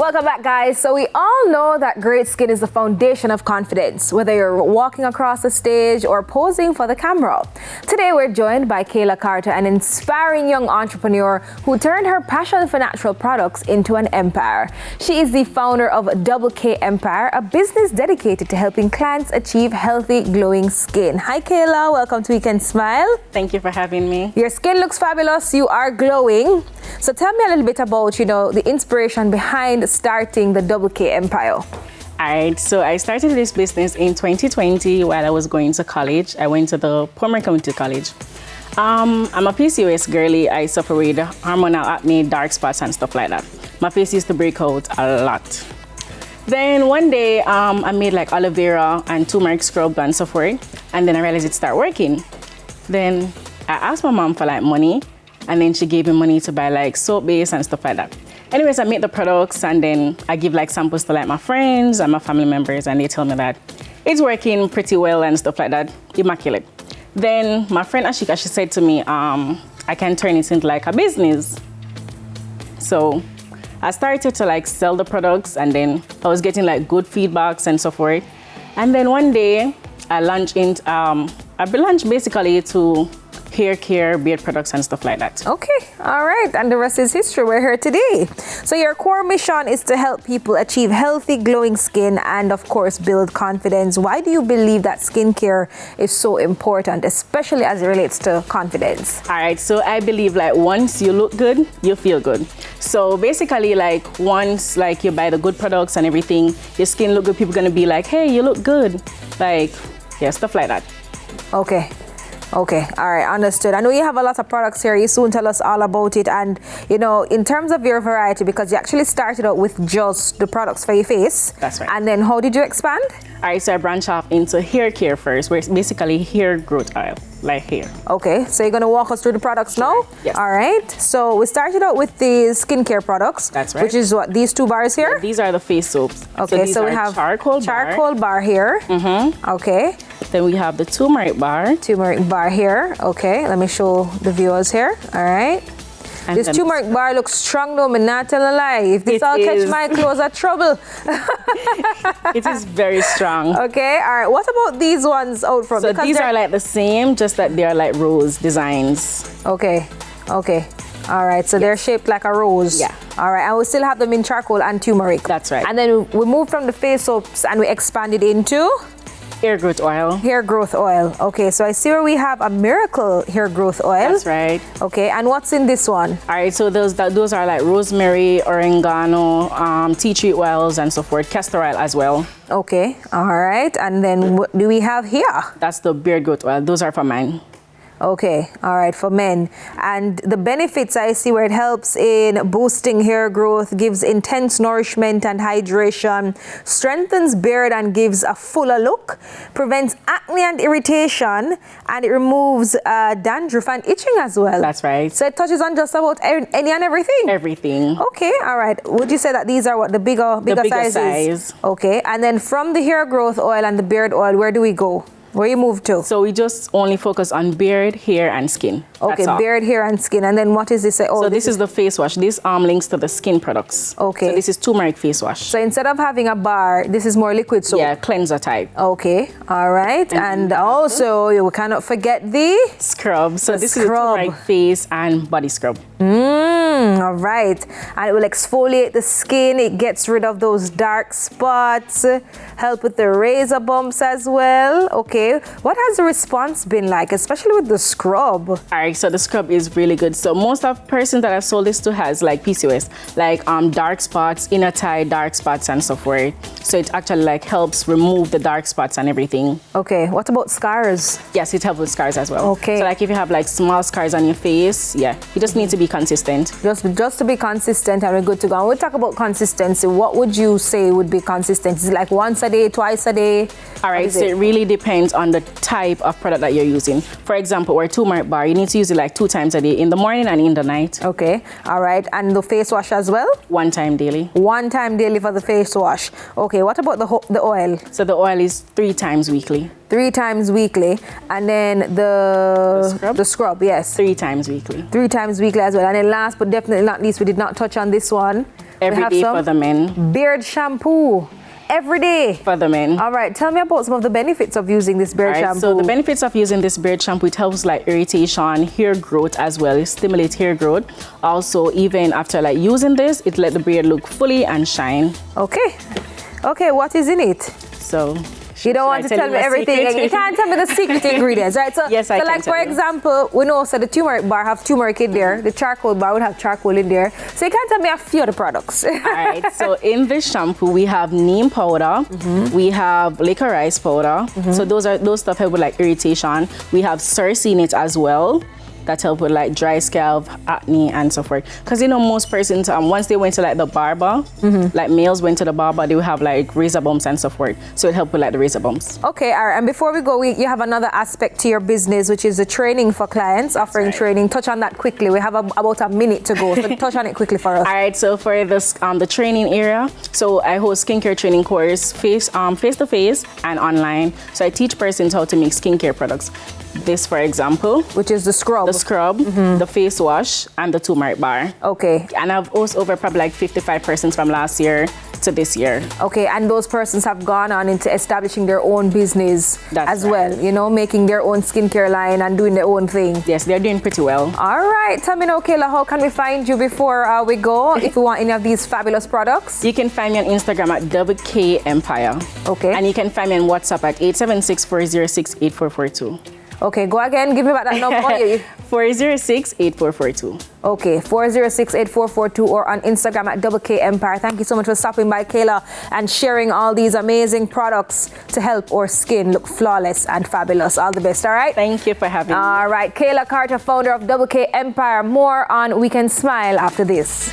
Welcome back, guys. So we all know that great skin is the foundation of confidence, whether you're walking across the stage or posing for the camera. Today, we're joined by Kayla Carter, an inspiring young entrepreneur who turned her passion for natural products into an empire. She is the founder of Double K Empire, a business dedicated to helping clients achieve healthy, glowing skin. Hi, Kayla. Welcome to Weekend Smile. Thank you for having me. Your skin looks fabulous. You are glowing. So tell me a little bit about, the inspiration behind starting the Double K Empire. All right, so I started this business in 2020 while I was going to college. I went to the Palmer Community College. I'm a PCOS girly. I suffer with hormonal acne, dark spots, and stuff like that. My face used to break out a lot. Then one day, I made like aloe vera and turmeric scrub and so forth, and then I realized it started working. Then I asked my mom for like money, and then she gave me money to buy like soap base and stuff like that. Anyways, I make the products and then I give like samples to like my friends and my family members, and they tell me that it's working pretty well and stuff like that, immaculate. Then my friend Ashika, she said to me, I can turn it into like a business. So I started to like sell the products, and then I was getting like good feedbacks and so forth. And then one day I launched basically to hair care, beard products, and stuff like that. Okay, all right, and the rest is history. We're here today. So your core mission is to help people achieve healthy, glowing skin and, of course, build confidence. Why do you believe that skincare is so important, especially as it relates to confidence? All right, so I believe like once you look good, you feel good. So basically, like once like you buy the good products and everything, your skin look good, people gonna be like, hey, you look good. Like, yeah, stuff like that. Okay, all right, understood. I know you have a lot of products here. You soon tell us all about it. And, in terms of your variety, because you actually started out with just the products for your face. That's right. And then how did you expand? All right, so I branched off into hair care first, where it's basically hair growth oil, like hair. Okay, so you're going to walk us through the products now? Yes. All right, so we started out with the skincare products. That's right. Which is what, these two bars here? Yeah, these are the face soaps. Okay, so we have charcoal bar here. Mm-hmm. Okay. Then we have the turmeric bar. Turmeric bar here. Okay, let me show the viewers here. All right. And this turmeric bar looks strong though, I'm not telling a lie. If this all catch my clothes are trouble. It is very strong. Okay, all right. What about these ones out front? So these are like the same, just that they are like rose designs. Okay. All right, so they're shaped like a rose. Yeah. All right, and we still have them in charcoal and turmeric. That's right. And then we moved from the face soaps and we expanded into? Hair growth oil. Hair growth oil. Okay, so I see where we have a miracle hair growth oil. That's right. Okay, and what's in this one? All right, so those are like rosemary, oregano, tea tree oils, and so forth. Castor oil as well. Okay, all right. And then what do we have here? That's the beard growth oil. Those are for men. Okay, all right, for men. And the benefits I see where it helps in boosting hair growth, gives intense nourishment and hydration, strengthens beard and gives a fuller look, prevents acne and irritation, and it removes dandruff and itching as well. That's right. So it touches on just about any and everything? Everything. Okay, all right. Would you say that these are what, the bigger sizes? Size. Okay, and then from the hair growth oil and the beard oil, where do we go? Where you move to? So we just only focus on beard, hair, and skin. Okay, beard, hair, and skin. And then what is this? Oh, so this is the face wash. This links to the skin products. Okay. So this is turmeric face wash. So instead of having a bar, this is more liquid soap? Yeah, cleanser type. Okay, all right. And also, you cannot forget the? Scrub. So this is the turmeric face and body scrub. All right. And it will exfoliate the skin. It gets rid of those dark spots. Help with the razor bumps as well. Okay. What has the response been like, especially with the scrub? All right, so the scrub is really good. So most of persons that I've sold this to has like PCOS, like dark spots, inner thigh, dark spots, and so forth. So it actually like helps remove the dark spots and everything. Okay. What about scars? Yes, it helps with scars as well. Okay. So like if you have like small scars on your face, yeah, you just need to be consistent. Just to be consistent and we're good to go. And we'll talk about consistency. What would you say would be consistent? Is it like once a day, twice a day? All right, so it really depends on the type of product that you're using. For example, our turmeric bar, you need to use it like 2 times a day, in the morning and in the night. Okay, all right. And the face wash as well? 1 time daily. 1 time daily for the face wash. Okay, what about the oil? So the oil is 3 times weekly. 3 times weekly. And then the scrub, yes. 3 times weekly. 3 times weekly as well. And then last but definitely not least, we did not touch on this one. Every day for the men. Beard shampoo. Every day. For the men. All right, tell me about some of the benefits of using this beard shampoo. So the benefits of using this beard shampoo, it helps like irritation, hair growth as well. It stimulates hair growth. Also, even after like using this, it let the beard look fully and shine. Okay. Okay, what is in it? So you don't want to tell me everything. You can't tell me the secret ingredients, right? So, yes, I can. Like for example, we know the turmeric bar have turmeric in there. The charcoal bar would have charcoal in there. So you can't tell me a few of the products. All right. So in this shampoo, we have neem powder. We have licorice powder. So those stuff help with like irritation. We have cerci in it as well. That help with like dry scalp, acne, and so forth. Because you know most persons, once they went to like the barber, like males went to the barber, they will have like razor bumps and so forth. So it help with like the razor bumps. Okay, all right. And before we go, you have another aspect to your business, which is the training for clients, offering training. Touch on that quickly. We have about a minute to go, so touch on it quickly for us. All right. So for this, the training area, so I host skincare training course face to face and online. So I teach persons how to make skincare products. This, for example, which is the scrub, the face wash, and the turmeric bar. Okay. And I've also over probably like 55 persons from last year to this year. Okay, and those persons have gone on into establishing their own business as well, you know, making their own skincare line and doing their own thing. Yes, they're doing pretty well. All right, tell me now, Kayla, how can we find you before we go if you want any of these fabulous products? You can find me on Instagram at WK Empire. Okay. And you can find me on WhatsApp at 876-406-8442. Okay, go again. Give me back that number. 406-8442. Okay, 406-8442 or on Instagram at WK Empire. Thank you so much for stopping by, Kayla, and sharing all these amazing products to help our skin look flawless and fabulous. All the best, all right? Thank you for having me. All right, Kayla Carter, founder of WK Empire. More on We Can Smile after this.